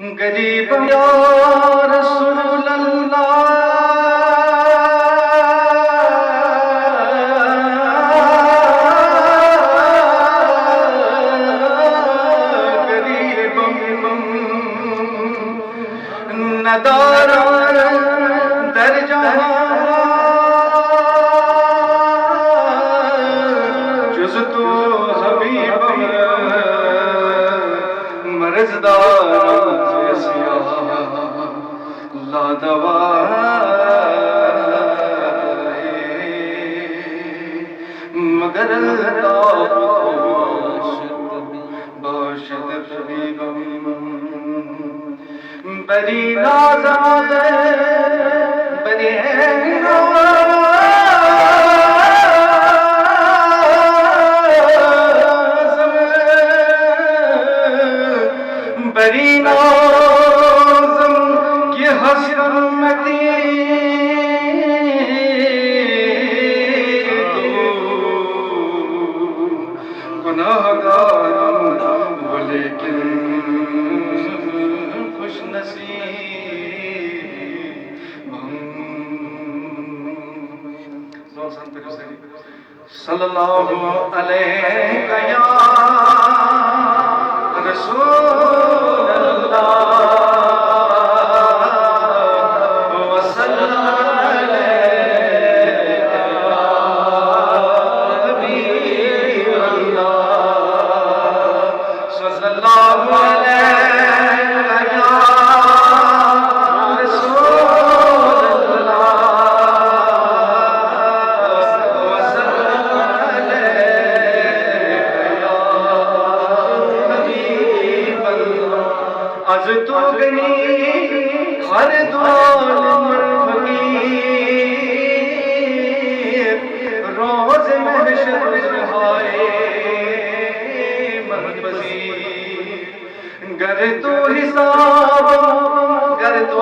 गरीब या रसूल अल्लाह, गरीबम नदारा दर जहां जुज़ तो हबीबम मर्ज़दार ला दवा मगर बाशद तबीबम बरी नाज़ाद बरी बरी नाज़म की हसरमती गुनाहगार वो लेकिन खुश नसीब सल्लल्लाहु अलैहि या रसूल आज तो गनी हर दौल फकीर रोज महशर हाय मनपसीर गर तो हिसाब गर तो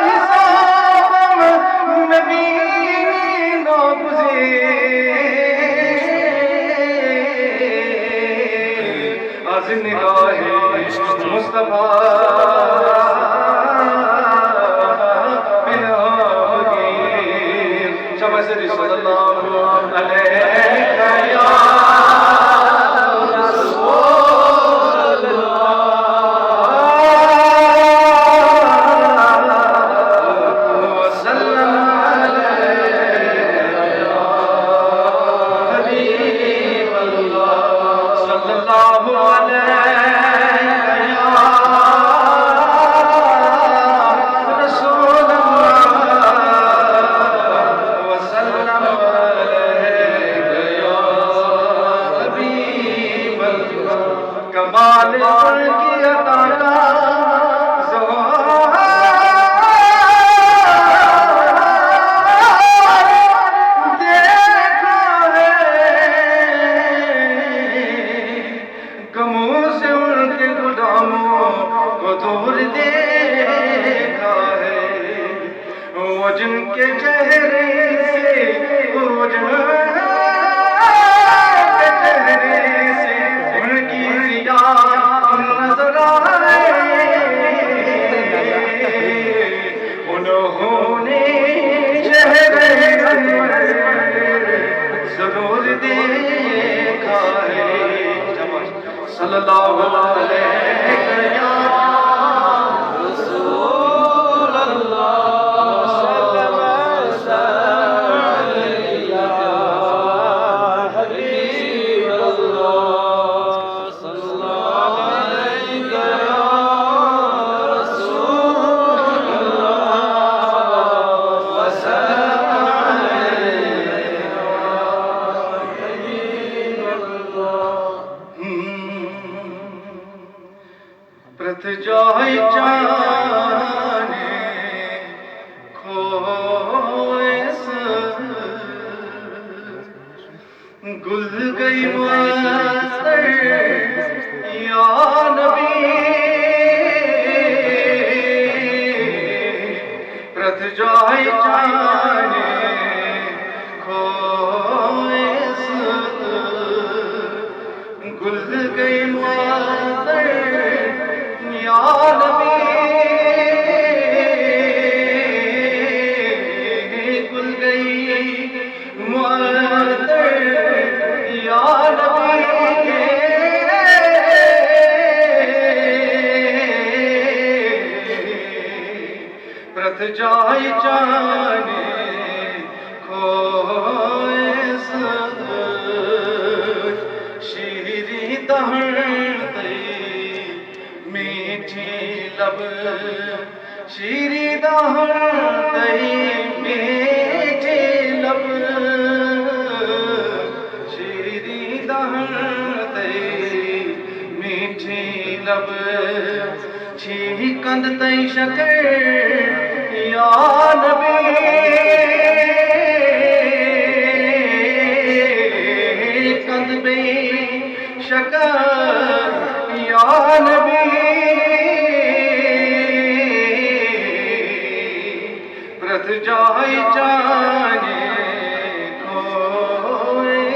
हिसाब में भी आज निगाहे मुस्तफा बिनागीर शमस सल्लल्लाहु अलैहि या कमाल की अता का देखा है, गमों से उनके गुलामों को दूर देखा है, वो जिनके चेहरे से वो उन्होंने चेहरे जरूर देखा है सल्लल्लाहु अलैहि या रसूल अल्लाह या हबीब अल्लाह सल्लल्लाहु अलैहि या प्रथ जाय जाने खोए गुल गई मुअत्तर या नबी प्रथ जाय जाने खोए गुल जाए जाने खोए सद शीरी दहते मीठी लब शीरी दहते मीठी लब शीरी दहते मीठी लब छी कंद तई शकर या नबी कंद बई शकर या नबी प्रथ जाए जाने खोए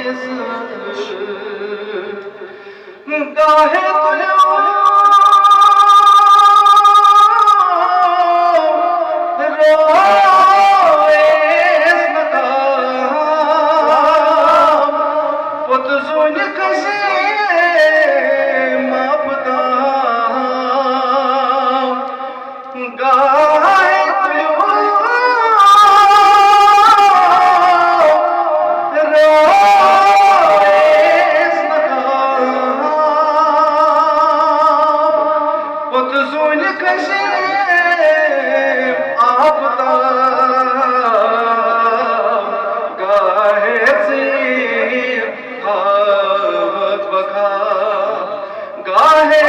गाहे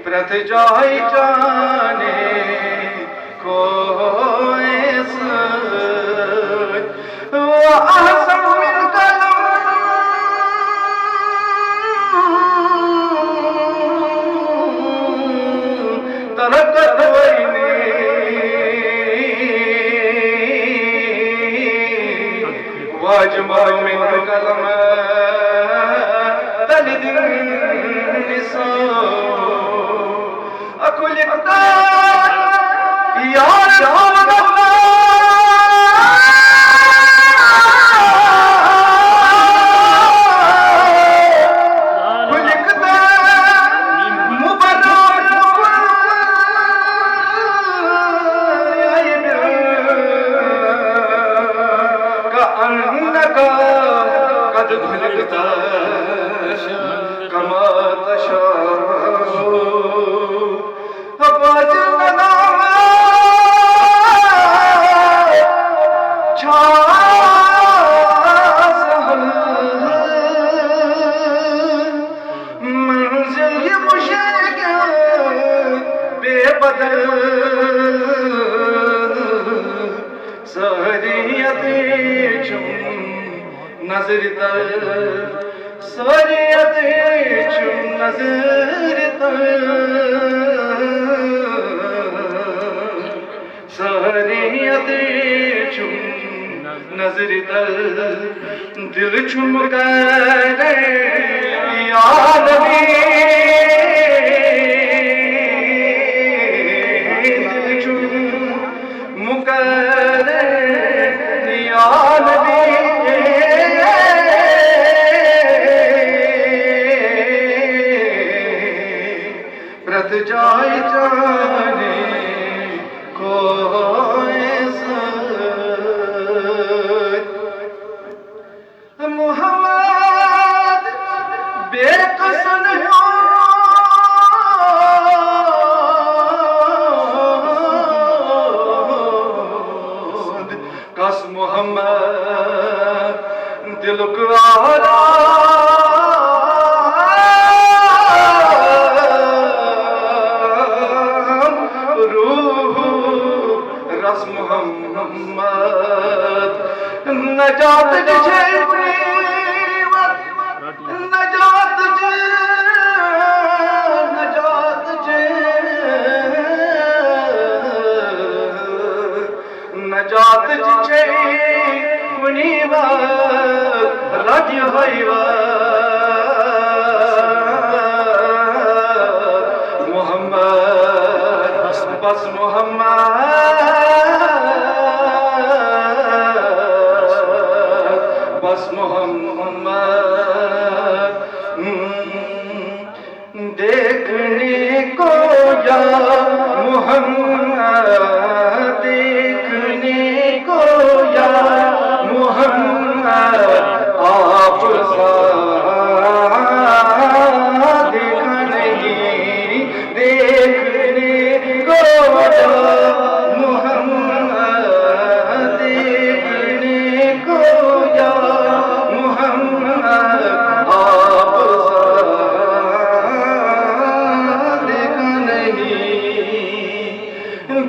प्रथ जाए जाने खोए अहसन मिन कलम तरकत वैनी वाजमा मिन कलम तलिदिन निसा अकुलिकता या नजर तर सरियत चुम नजर तर सरियत चुम नजर तर दिल चुम कर या नबी दिल चुम कर या नबी प्रथ जाए जाने खोए मोहम्मद बेकसन हो कस मोहम्मद दिल को आरा नजात जे नजात जे শুনিবা রাজি হইবা মোহাম্মদ বাস মোহাম্মদ বাস মোহাম্মদ देखने को या मोहम्मद देखने को या मोहम्मद आप सा देखा नहीं देखने को या मोहम्मद देखने को या मोहम्मद आप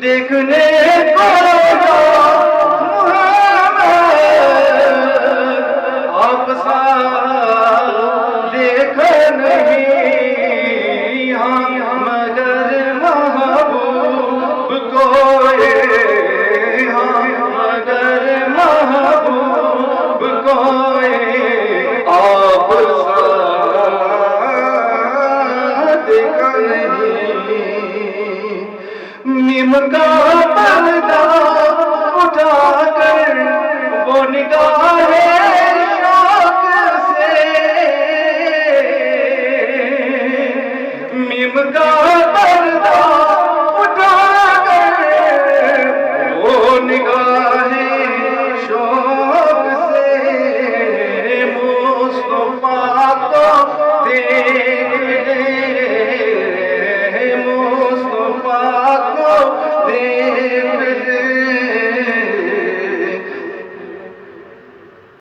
देखने को आप सा देख नहीं हाँ मगर महबूब कोई हाँ मगर महबूब कोई आप सा देख नहीं नीम का पर्दा उठाकर वो निगाहें शौक से नीम का पर्दा